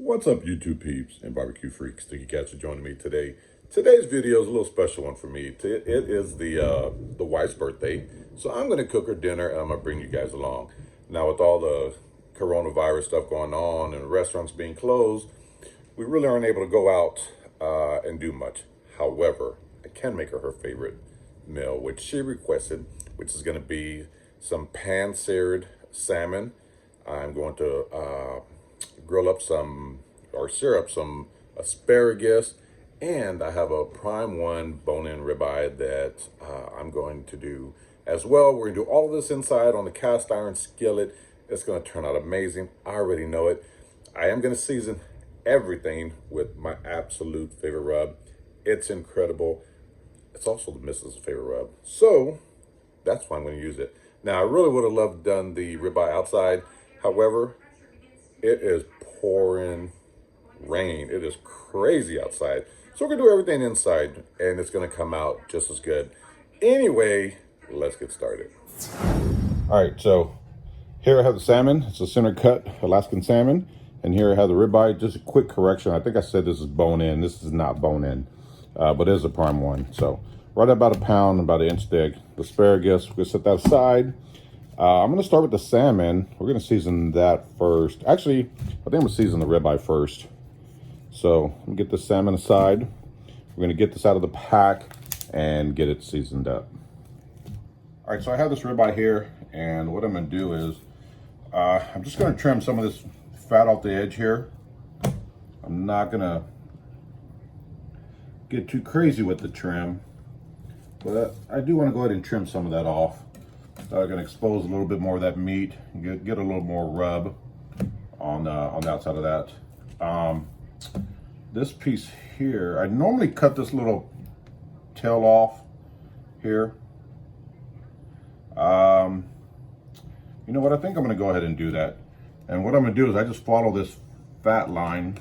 What's up, YouTube peeps and barbecue freaks? Sticky Cats are joining me today. Today's video is a little special one for me. It is the wife's birthday, so I'm going to cook her dinner and I'm going to bring you guys along. Now, with all the coronavirus stuff going on and restaurants being closed, we really aren't able to go out and do much. However, I can make her favorite meal, which she requested, which is going to be some pan seared salmon. I'm going to grill up some or sear up some asparagus, and I have a prime one bone-in ribeye that I'm going to do as well. We're gonna do all of this inside on the cast iron skillet. It's gonna turn out amazing. I already know it. I am gonna season everything with my absolute favorite rub. It's incredible. It's also the missus' favorite rub, so that's why I'm gonna use it. Now, I really would have loved done the ribeye outside. However, it is pouring rain. It is crazy outside. So we're gonna do everything inside and it's gonna come out just as good. Anyway, let's get started. All right, so here I have the salmon. It's a center cut Alaskan salmon. And here I have the ribeye. Just a quick correction. I think I said this is bone in. This is not bone in, but it is a prime one. So right about a pound, about an inch thick. The asparagus, we're gonna set that aside. I'm going to start with the salmon. We're going to season that first. Actually, I think I'm going to season the ribeye first. So I'm going to get the salmon aside. We're going to get this out of the pack and get it seasoned up. All right, so I have this ribeye here, and what I'm going to do is I'm just going to trim some of this fat off the edge here. I'm not going to get too crazy with the trim, but I do want to go ahead and trim some of that off. I'm going to expose a little bit more of that meat and get a little more rub on the outside of that. This piece here, I normally cut this little tail off here. You know what? I think I'm going to go ahead and do that. And what I'm going to do is I just follow this fat line.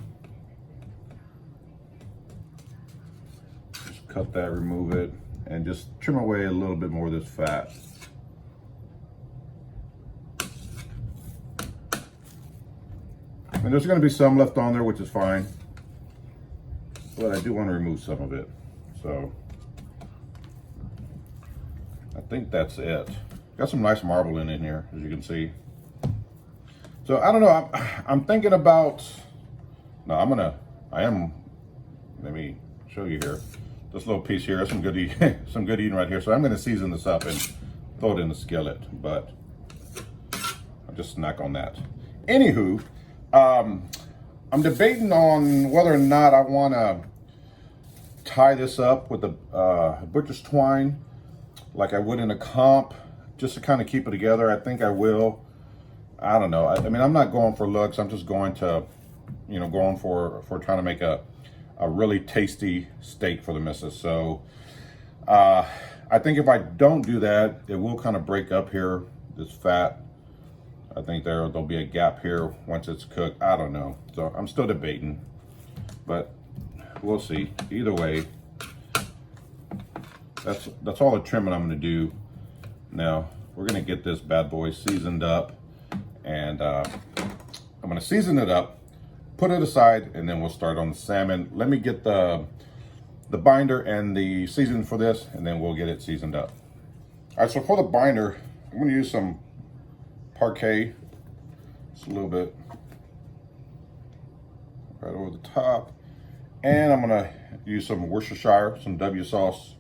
Just cut that, remove it, and just trim away a little bit more of this fat. And there's going to be some left on there, which is fine, but I do want to remove some of it. So I think that's it. Got some nice marbling in here, as you can see. So I don't know. I'm thinking about. No, let me show you here. This little piece here, some good eating right here. So I'm going to season this up and throw it in the skillet, but I'll just snack on that. Anywho. I'm debating on whether or not I want to tie this up with the butcher's twine like I would in a comp, just to kind of keep it together. I think I will. I don't know. I mean, I'm not going for looks. I'm just going to, going for trying to make a really tasty steak for the missus. So I think if I don't do that, it will kind of break up here, this fat. I think there'll be a gap here once it's cooked. I don't know. So I'm still debating, but we'll see. Either way, that's all the trimming I'm gonna do. Now we're gonna get this bad boy seasoned up, and I'm gonna season it up, put it aside, and then we'll start on the salmon. Let me get the binder and the seasoning for this, and then we'll get it seasoned up. All right, so for the binder, I'm gonna use some parquet, just a little bit right over the top, and I'm gonna use some Worcestershire, some W sauce.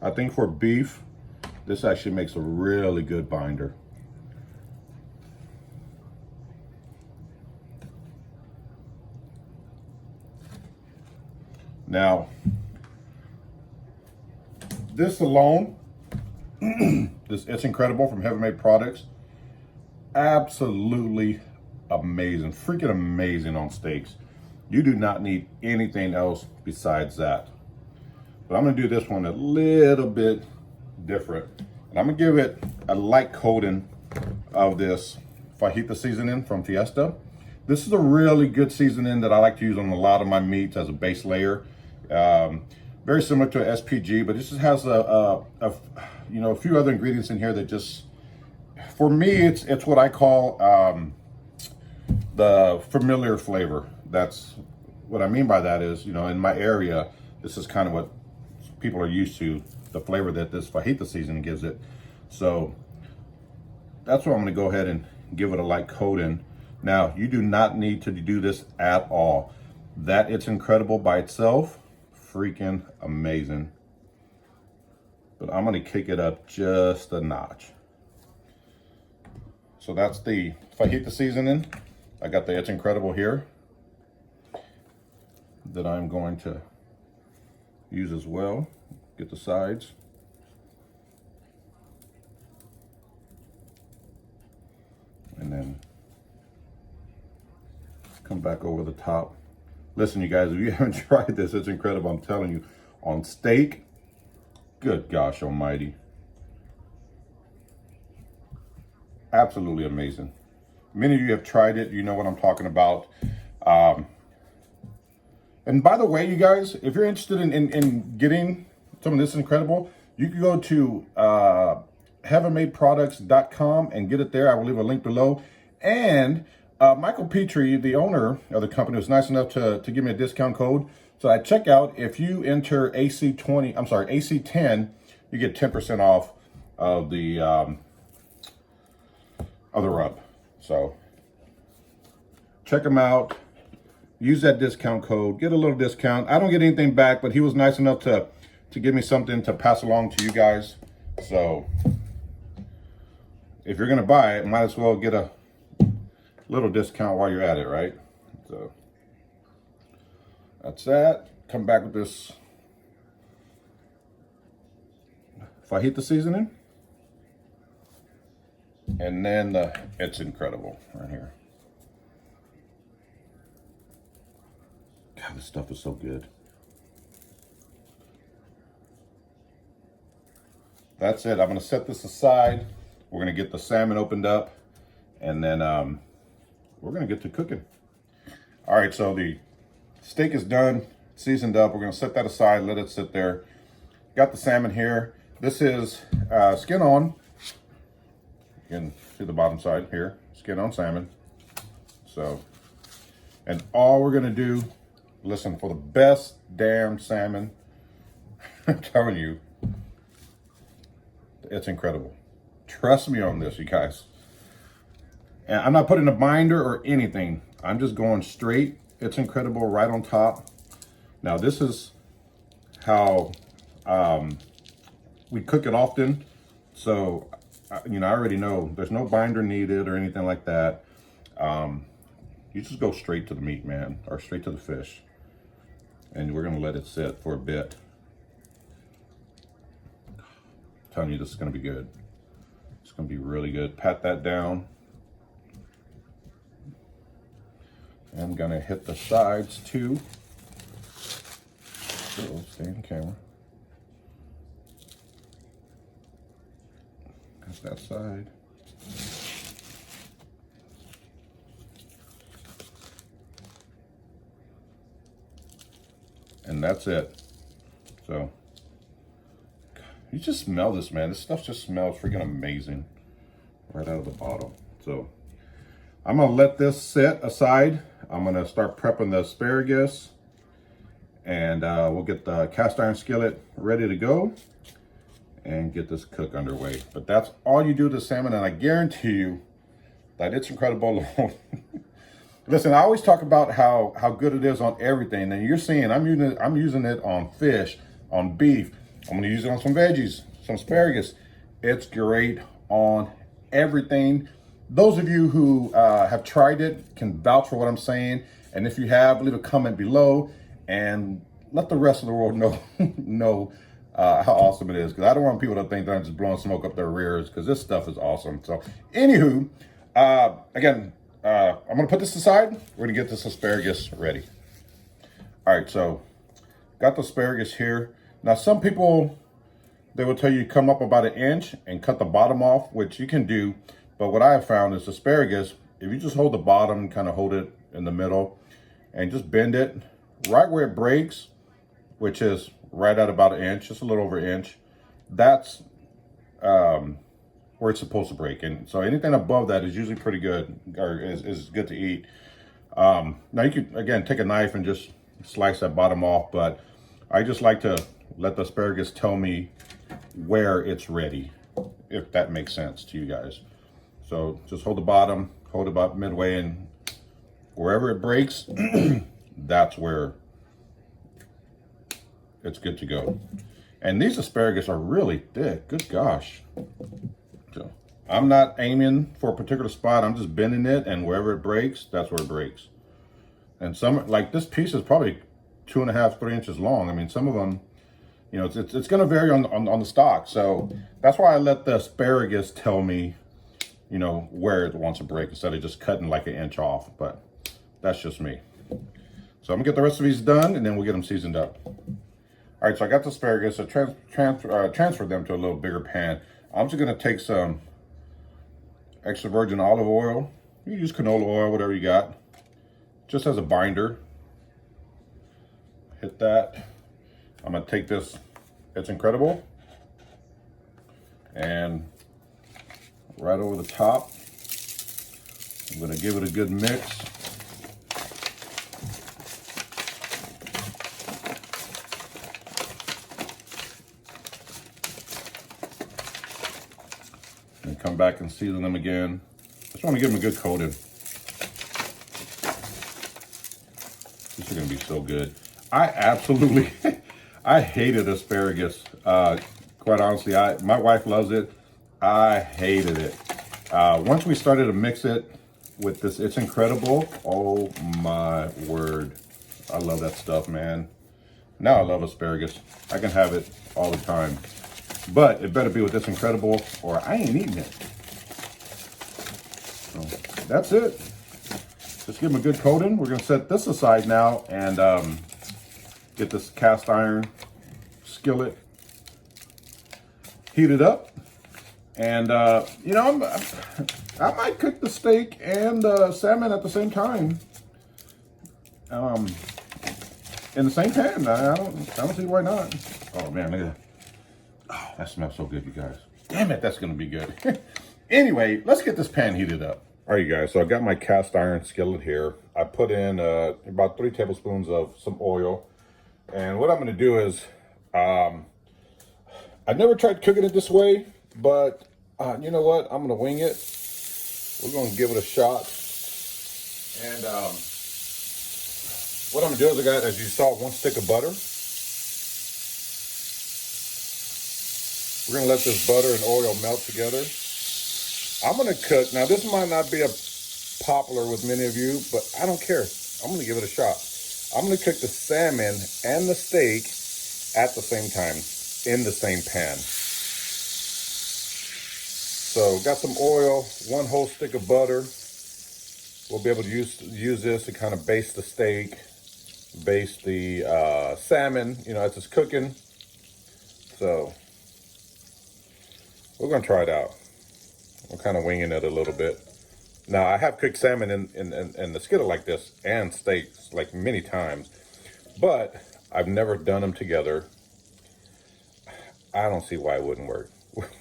I think for beef, this actually makes a really good binder. Now, this alone, it's incredible from Heaven Made Products. Absolutely amazing, freaking amazing on steaks. You do not need anything else besides that. But I'm gonna do this one a little bit different. And I'm gonna give it a light coating of this fajita seasoning from Fiesta. This is a really good seasoning that I like to use on a lot of my meats as a base layer. Very similar to an SPG, but this just has a few other ingredients in here that just, for me, it's what I call the familiar flavor. That's what I mean by that is, you know, in my area, this is kind of what people are used to, the flavor that this fajita seasoning gives it. So that's why I'm gonna go ahead and give it a light coating. Now, you do not need to do this at all. That It's Incredible by itself, freaking amazing. But I'm gonna kick it up just a notch. So that's the fajita seasoning. I got the It's Incredible here that I'm going to use as well. Get the sides. And then come back over the top. Listen, you guys, if you haven't tried this, it's incredible. I'm telling you, on steak, good gosh almighty. Absolutely amazing. Many of you have tried it. You know what I'm talking about. And by the way, you guys, if you're interested in getting some of this incredible, you can go to heavenmadeproducts.com and get it there. I will leave a link below. And Michael Petrie, the owner of the company, was nice enough to give me a discount code. So at checkout, if you enter AC10, you get 10% off of the rub. So check them out. Use that discount code. Get a little discount. I don't get anything back, but he was nice enough to give me something to pass along to you guys. So if you're gonna buy it, might as well get a little discount while you're at it, right? So that's that. Come back with this fajita seasoning. And then It's Incredible right here. God, this stuff is so good. That's it. I'm gonna set this aside. We're gonna get the salmon opened up, and then we're gonna get to cooking. All right, so the steak is done, seasoned up. We're gonna set that aside, let it sit there. Got the salmon here. This is skin on. You can see the bottom side here, skin on salmon. So, and all we're gonna do, listen, for the best damn salmon, I'm telling you, it's incredible. Trust me on this, you guys. And I'm not putting a binder or anything. I'm just going straight. It's Incredible right on top. Now this is how we cook it often. So, you know, I already know there's no binder needed or anything like that. You just go straight to the meat, man, or straight to the fish. And we're gonna let it sit for a bit. I'm telling you, this is gonna be good. It's gonna be really good. Pat that down. I'm gonna hit the sides too. So stay in the camera. Got that side. And that's it. So you just smell this, man. This stuff just smells freaking amazing right out of the bottle. So I'm gonna let this sit aside. I'm gonna start prepping the asparagus, and we'll get the cast iron skillet ready to go and get this cook underway. But that's all you do to salmon, and I guarantee you that It's Incredible alone. Listen, I always talk about how good it is on everything, and you're seeing I'm using it on fish, on beef. I'm gonna use it on some veggies, some asparagus. It's great on everything. Those of you who have tried it can vouch for what I'm saying, and if you have, leave a comment below and let the rest of the world know how awesome it is, because I don't want people to think that I'm just blowing smoke up their rears, because this stuff is awesome. So anywho, again, I'm gonna put this aside. We're gonna get this asparagus ready. All right, so got the asparagus here. Now some people, they will tell you come up about 1 inch and cut the bottom off, which you can do. But what I have found is asparagus, if you just hold the bottom, kind of hold it in the middle and just bend it right where it breaks, which is right at about 1 inch, just a little over 1 inch. That's where it's supposed to break. And so anything above that is usually pretty good, or is good to eat. Now you could, again, take a knife and just slice that bottom off, but I just like to let the asparagus tell me where it's ready, if that makes sense to you guys. So just hold the bottom, hold about midway, and wherever it breaks, that's where it's good to go. And these asparagus are really thick, good gosh. So I'm not aiming for a particular spot, I'm just bending it, and wherever it breaks, that's where it breaks. And some, like this piece is probably 2.5, 3 inches long. I mean, some of them, you know, it's going to vary on the stock. So that's why I let the asparagus tell me, you know, where it wants to break instead of just cutting like 1 inch off. But that's just me. So I'm gonna get the rest of these done, and then we'll get them seasoned up. All right, so I got the asparagus. I transferred them to a little bigger pan. I'm just gonna take some extra virgin olive oil. You can use canola oil, whatever you got, just as a binder. Hit that. I'm gonna take this, It's Incredible, and right over the top, I'm gonna give it a good mix. And come back and season them again. Just want to give them a good coating. These are gonna be so good. I absolutely, I hated asparagus. Quite honestly, my wife loves it. I hated it. Once we started to mix it with this It's Incredible, oh my word. I love that stuff, man. Now I love asparagus. I can have it all the time. But it better be with It's Incredible or I ain't eating it. So that's it. Just give them a good coating. We're gonna set this aside now and get this cast iron skillet heated up. And you know, I might cook the steak and salmon at the same time. In the same pan. I don't see why not. Oh man, look at that. Oh, that smells so good, you guys. Damn it, that's gonna be good. Anyway, let's get this pan heated up. All right, you guys, so I got my cast iron skillet here. I put in about 3 tablespoons of some oil. And what I'm gonna do is, I've never tried cooking it this way, but you know what? I'm gonna wing it. We're gonna give it a shot. And what I'm gonna do is I got, as you saw, 1 stick of butter. We're gonna let this butter and oil melt together. I'm gonna cook, now this might not be a popular with many of you, but I don't care. I'm gonna give it a shot. I'm gonna cook the salmon and the steak at the same time in the same pan. So got some oil, 1 whole stick of butter. We'll be able to use this to kind of baste the steak, baste the salmon, you know, as it's cooking. So we're gonna try it out. I'm kind of winging it a little bit. Now I have cooked salmon in the skillet like this and steaks like many times, but I've never done them together. I don't see why it wouldn't work.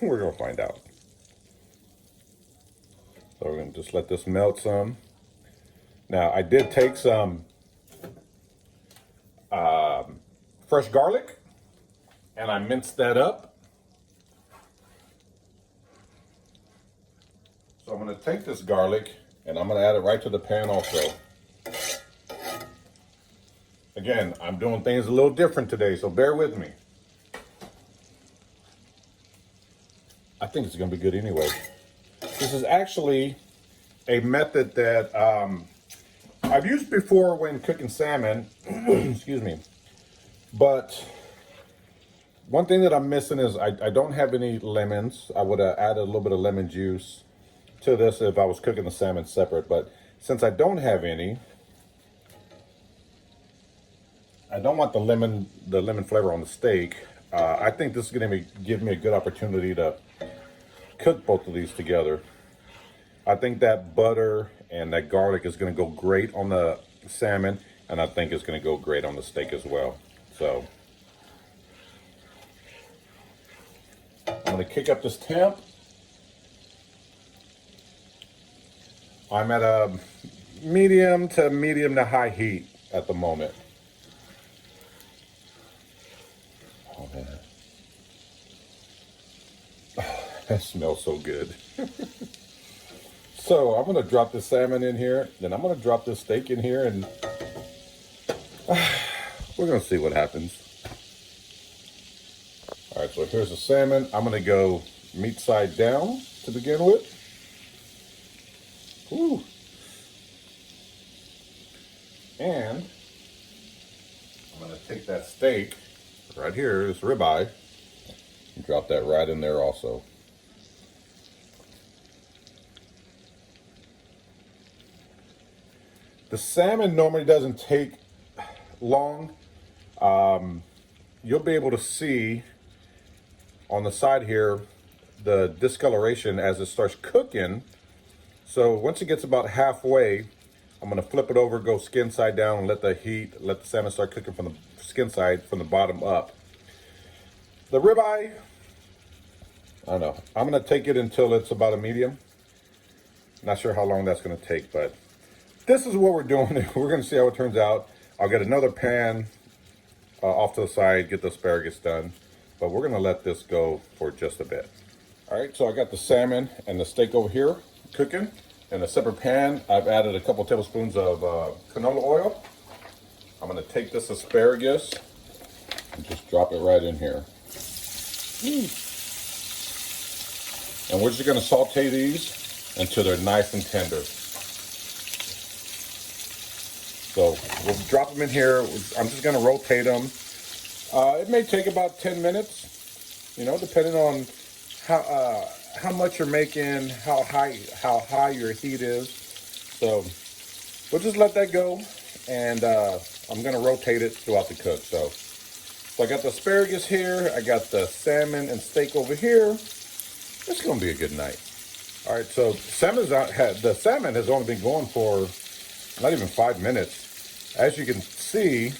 We're gonna find out. So we're gonna just let this melt some. Now I did take some fresh garlic and I minced that up. So I'm gonna take this garlic and I'm gonna add it right to the pan also. Again, I'm doing things a little different today, so bear with me. I think it's gonna be good anyway. This is actually a method that I've used before when cooking salmon, excuse me. But one thing that I'm missing is I don't have any lemons. I would have added a little bit of lemon juice to this if I was cooking the salmon separate, but since I don't have any, I don't want the lemon flavor on the steak. I think this is going to give me a good opportunity to cook both of these together. I think that butter and that garlic is going to go great on the salmon, and I think it's going to go great on the steak as well. So I'm going to kick up this temp. I'm at medium to high heat at the moment. Oh, man. Oh, that smells so good. So I'm gonna drop the salmon in here, then I'm gonna drop this steak in here, and we're gonna see what happens. All right, so here's the salmon. I'm gonna go meat side down to begin with. Ooh. And I'm gonna take that steak right here, this ribeye, and drop that right in there also. The salmon normally doesn't take long. You'll be able to see on the side here the discoloration as it starts cooking. So once it gets about halfway, I'm gonna flip it over, go skin side down, and let the salmon start cooking from the skin side, from the bottom up. The ribeye, I don't know. I'm gonna take it until it's about a medium. Not sure how long that's gonna take, but this is what we're doing. We're gonna see how it turns out. I'll get another pan off to the side, get the asparagus done, but we're gonna let this go for just a bit. All right, so I got the salmon and the steak over here cooking. In a separate pan, I've added a couple tablespoons of canola oil. I'm gonna take this asparagus and just drop it right in here. And we're just gonna saute these until they're nice and tender. So we'll drop them in here. I'm just gonna rotate them. It may take about 10 minutes, you know, depending on how much you're making, how high your heat is. So we'll just let that go, and I'm gonna rotate it throughout the cook. So I got the asparagus here, I got the salmon and steak over here. It's gonna be a good night. All right, so the salmon has only been going for not even 5 minutes. As you can see,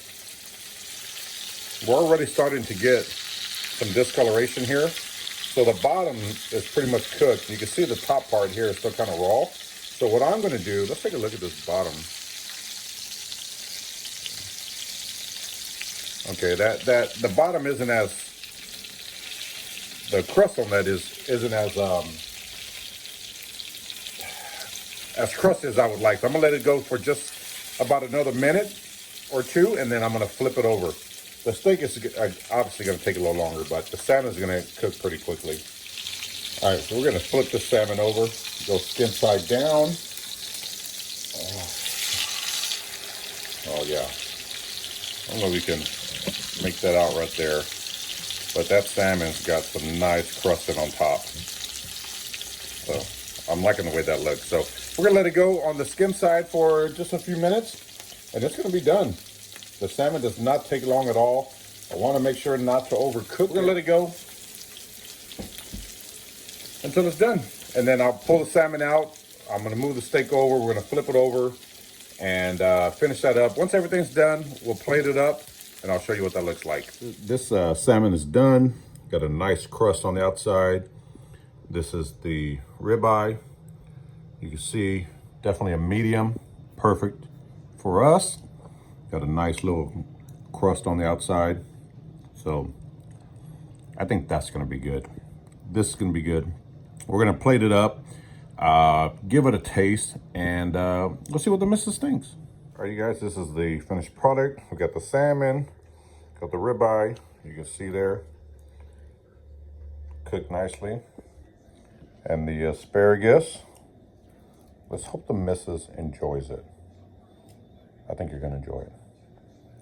we're already starting to get some discoloration here. So the bottom is pretty much cooked. You can see the top part here is still kind of raw. So what I'm gonna do, let's take a look at this bottom. Okay, the bottom isn't as, the crust on that isn't as crusty as I would like. So I'm gonna let it go for just about another minute or two, and then I'm gonna flip it over. The steak is obviously gonna take a little longer, but the salmon is gonna cook pretty quickly. All right, so we're gonna flip the salmon over, go skin side down. Oh yeah, I don't know if you can make that out right there, but that salmon's got some nice crusting on top. So I'm liking the way that looks. So we're gonna let it go on the skin side for just a few minutes, and it's gonna be done. The salmon does not take long at all. I wanna make sure not to overcook. We're gonna let it go until it's done. And then I'll pull the salmon out. I'm gonna move the steak over. We're gonna flip it over and finish that up. Once everything's done, we'll plate it up, and I'll show you what that looks like. This salmon is done. Got a nice crust on the outside. This is the ribeye. You can see definitely a medium, perfect for us. Got a nice little crust on the outside. So I think that's gonna be good. This is gonna be good. We're gonna plate it up, give it a taste, and let's see what the missus thinks. All right, you guys, this is the finished product. We got the salmon, got the ribeye. You can see there, cooked nicely. And the asparagus. Let's hope the missus enjoys it. I think you're gonna enjoy it.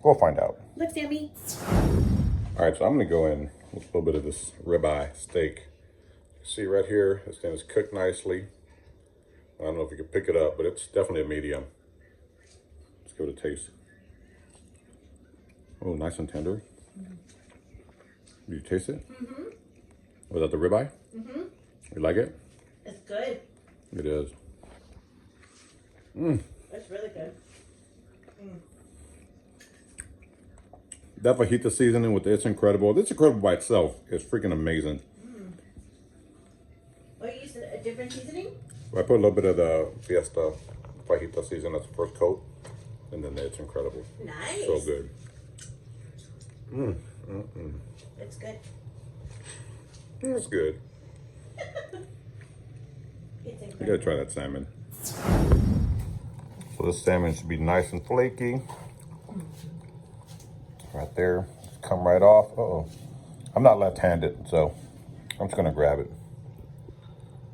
We'll find out. Looks yummy. All right, so I'm gonna go in with a little bit of this ribeye steak. See right here, this thing is cooked nicely. I don't know if you can pick it up, but it's definitely a medium. Let's give it a taste. Oh, nice and tender. Do you taste it? Mm-hmm. Was that the ribeye? Mm-hmm. You like it? It's good. It is. It's really good. That fajita seasoning with it's incredible. It's incredible by itself. It's freaking amazing. Oh, you used a different seasoning? I put a little bit of the Fiesta fajita season. That's the first coat. And then it's incredible. Nice. So good. It's good. It's good. It's You incredible. gotta try that salmon. So this salmon should be nice and flaky. Right there. Come right off. Uh-oh. I'm not left-handed, so I'm just gonna grab it.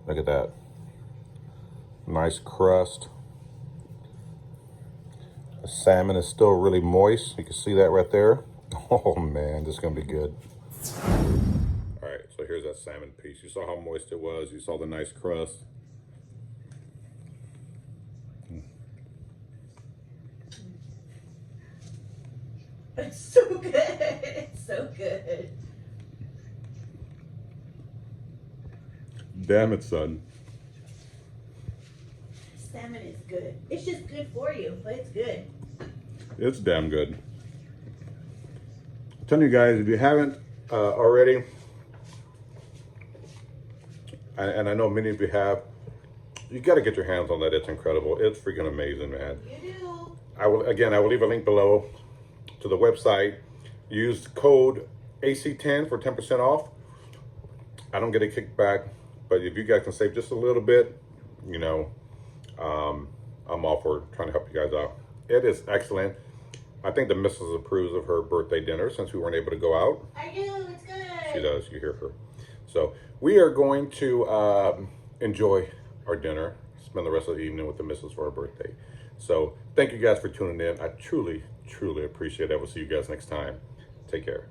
Look at that. Nice crust. The salmon is still really moist. You can see that right there. Oh man, this is gonna be good. All right, so here's that salmon piece. You saw how moist it was. You saw the nice crust. It's so good. It's so good. Damn it, son. Salmon is good. It's just good for you, but it's good. It's damn good. I'm telling you guys, if you haven't already, and I know many of you have, you got to get your hands on that. It's incredible. It's freaking amazing, man. You do. I will leave a link below to the website. Use code AC10 for 10% off. I don't get a kickback, but if you guys can save just a little bit, you know, I'm all for trying to help you guys out. It is excellent. I think the missus approves of her birthday dinner since we weren't able to go out. I do. It's good. She does. You hear her. So we are going to enjoy our dinner, spend the rest of the evening with the missus for her birthday. So thank you guys for tuning in. I truly, truly appreciate it. We'll see you guys next time. Take care.